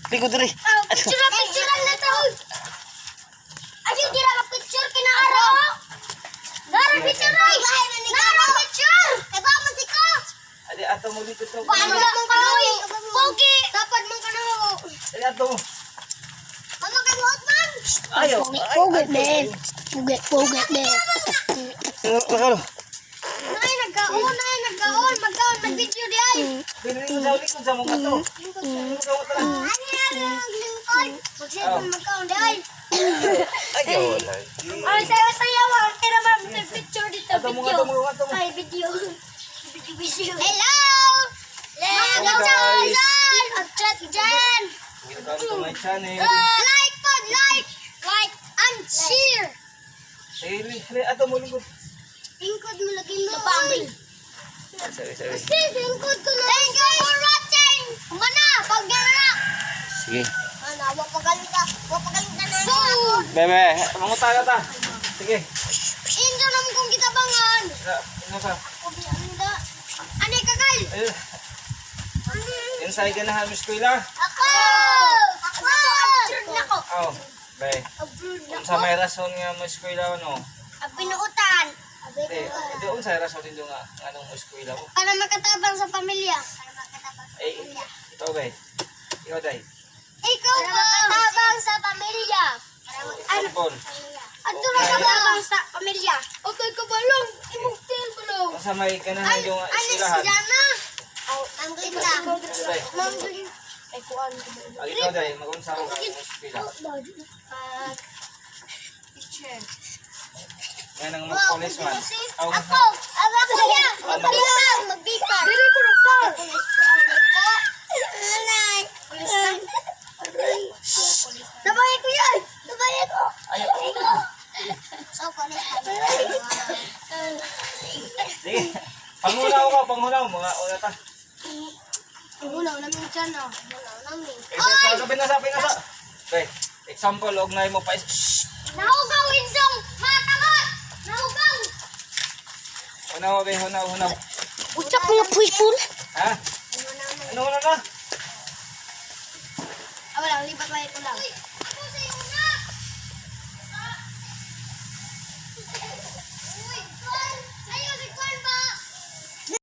Likod diri. Picture na to. Ayo dira mag-picture kina araw. Nara picture ray. Nara picture. Kay ba man siko? Adi ato mo dito to. Paano mong kanoy? Pogi. Dapat mong kanoy. Adi ato. Mama kanuot man. Ayaw. Puget din. Puget din. Nakalo. Nay nagkaon. Magkaon mag-video di ay. Piniling sa likod sa mong ato. Lingkod. Magkaon magkaon di ay. Ayaw lagi. Ay sayaw. Kaya naman picture dito Ato mo. Ay video. Hello. Hello, guys. Ang chat dyan. Welcome to my channel. Like and share. Sige, ato mo lingkod. Lingkod mo lagi mo. Ay. Sorry. Sis, lingkod ko na. Thank you for watching. Mana, pag-gara. Sige. Ano, wapagaling ka na ako. Bebe, manguta ka ta. Sige. Injo naman kong kitabangan. Ino ka. Ano kakal? Ayun. Inside ka na ha, Miss Kuila. Ako! Absurd na ko. Oh, be. Absurd na Kung sa ko. may rason nga Miss Kuila, ano? Binuutan. Hindi, kung sa rason din nga anong Miss Kuila mo. Para makatabang sa pamilya. Eh, ito be. Ikaw day. Ikaw ba? Makatabang sa pamilya. Example. Ano makatabang sa pamilya? Okay ka ba lang? Imong tail ba lang? Kung sa may ganahan yung Ano si eskwelahan. Jana? Ang ganda. Day. Ma'am Glinda. Ang ikaw day, mag-unsa ko ka Miss Kuila. Picture. Yan ang mag-policeman. Ako! Ako niya! Magbika! Dili ko na ka! Nanay! Nabaye ko yan! Nabaye ko! So, Sige. Pangunaw ka, pangunaw. Mga una ta. Unaw namin dyan ah. Unaw namin. Eh, sa pinasa. Okay. Example, ugnay mo pa. Shhh. Nahugaw insong! Mga kamot! Nahugaw! Hunaw, be. Hunaw. Ucap mga puipul. Ha? Ano na? Wala, lipat ko lang. Ako sa yung